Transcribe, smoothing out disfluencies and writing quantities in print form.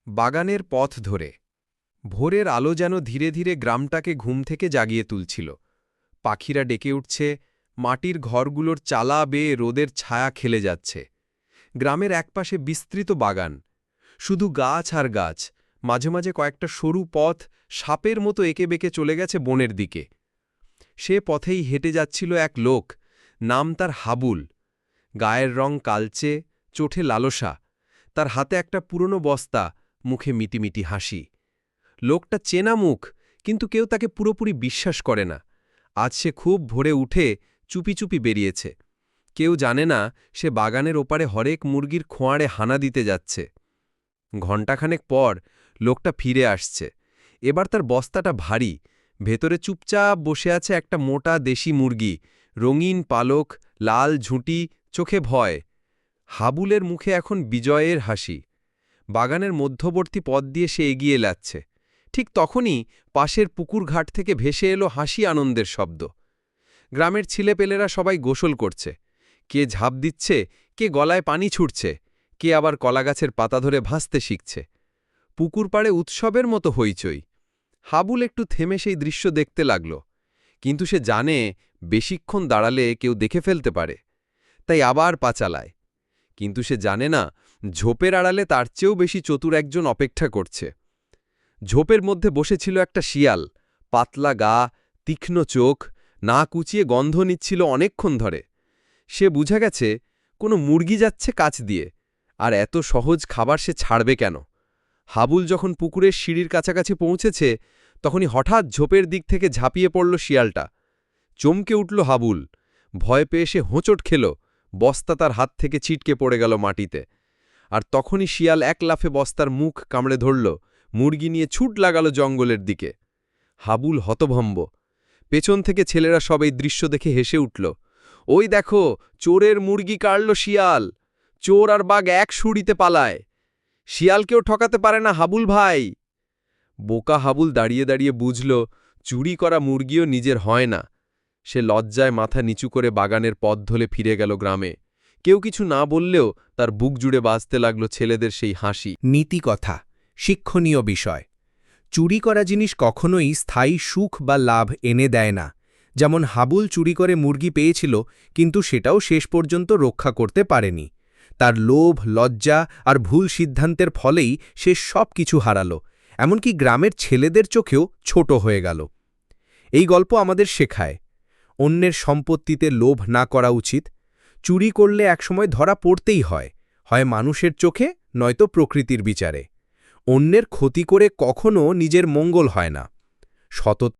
বাগানের পথ ধরে ভোরের আলো যেন ধীরে ধীরে গ্রামটাকে ঘুম থেকে জাগিয়ে তুলছিল। পাখিরা ডেকে উঠছে, মাটির ঘরগুলোর চালা বেয়ে রোদের ছায়া খেলে যাচ্ছে। গ্রামের একপাশে বিস্তৃত বাগান, শুধু গাছ আর গাছ, মাঝে মাঝে কয়েকটা সরু পথ সাপের মতো এঁকে বেঁকে চলে গেছে বনের দিকে। সে পথেই হেঁটে যাচ্ছিল এক লোক, নাম তার হাবুল। গায়ের রং কালচে, চোখে লালসা, তার হাতে একটা পুরনো বস্তা, মুখে মিটিমিটি হাসি। লোকটা চেনা মুখ, কিন্তু কেউ তাকে পুরোপুরি বিশ্বাস করে না। আজ সে খুব ভোরে উঠে চুপি চুপি বেরিয়েছে। কেউ জানে না সে বাগানের ওপারে হরেক মুরগির খোঁয়াড়ে হানা দিতে যাচ্ছে। ঘণ্টাখানেক পর লোকটা ফিরে আসছে। এবার তার বস্তাটা ভারী, ভেতরে চুপচাপ বসে আছে একটা মোটা দেশি মুরগি, রঙিন পালক, লাল ঝুঁটি, চোখে ভয়। হাবুলের মুখে এখন বিজয়ের হাসি। বাগানের মধ্যবর্তী পথ দিয়ে সে এগিয়ে যাচ্ছে। ঠিক তখনই পাশের পুকুর ঘাট থেকে ভেসে এলো হাসি আনন্দের শব্দ। গ্রামের ছেলেপেলেরা সবাই গোসল করছে। কে ঝাঁপ দিচ্ছে, কে গলায় পানি ছুটছে, কে আবার কলাগাছের পাতা ধরে ভাসতে শিখছে। পুকুর পাড়ে উৎসবের মতো হইচই। হাবুল একটু থেমে সেই দৃশ্য দেখতে লাগল, কিন্তু সে জানে বেশিক্ষণ দাঁড়ালে কেউ দেখে ফেলতে পারে, তাই আবার পা চালায়। কিন্তু সে জানে না ঝোপের আড়ালে তার চেয়েও বেশি চতুর একজন অপেক্ষা করছে। ঝোপের মধ্যে বসেছিল একটা শিয়াল, পাতলা গা, তীক্ষ্ণ চোখ, না কুচিয়ে গন্ধ নিচ্ছিল অনেকক্ষণ ধরে। সে বুঝে গেছে কোনো মুরগি যাচ্ছে কাছ দিয়ে, আর এত সহজ খাবার সে ছাড়বে কেন। হাবুল যখন পুকুরের সিঁড়ির কাছাকাছি পৌঁছেছে, তখনই হঠাৎ ঝোপের দিক থেকে ঝাঁপিয়ে পড়ল শিয়ালটা। চমকে উঠল হাবুল, ভয় পেয়ে সে হোঁচট খেল, বস্তা তার হাত থেকে ছিটকে পড়ে গেল মাটিতে। আর তখনই শিয়াল এক লাফে বস্তার মুখ কামড়ে ধরল, মুরগি নিয়ে ছুট লাগাল জঙ্গলের দিকে। হাবুল হতভম্ব। পেছন থেকে ছেলেরা সব এই দৃশ্য দেখে হেসে উঠল। ওই দেখো, চোরের মুরগি কাড়ল শিয়াল, চোর আর বাঘ এক সুড়িতে পালায়। শিয়ালকেও ঠকাতে পারে না হাবুল ভাই। বোকা হাবুল দাঁড়িয়ে দাঁড়িয়ে বুঝল চুরি করা মুরগিও নিজের হয় না। সে লজ্জায় মাথা নিচু করে বাগানের পথ ধরে ফিরে গেল গ্রামে। কেউ কিছু না বললেও তার বুক জুড়ে বাজতে লাগল ছেলেদের সেই হাসি। নীতিকথা, শিক্ষণীয় বিষয়। চুরি করা জিনিস কখনোই স্থায়ী সুখ বা লাভ এনে দেয় না। যেমন হাবুল চুরি করে মুরগি পেয়েছিল, কিন্তু সেটাও শেষ পর্যন্ত রক্ষা করতে পারেনি। তার লোভ, লজ্জা আর ভুল সিদ্ধান্তের ফলেই সে সব কিছু হারাল, এমনকি গ্রামের ছেলেদের চোখেও ছোট হয়ে গেল। এই গল্প আমাদের শেখায়, অন্যের সম্পত্তিতে লোভ না করা উচিত। চুরি করলে একসময় ধরা পড়তেই হয়, হয় মানুষের চোখে, নয়তো প্রকৃতির বিচারে। অন্যের ক্ষতি করে কখনও নিজের মঙ্গল হয় না। সততা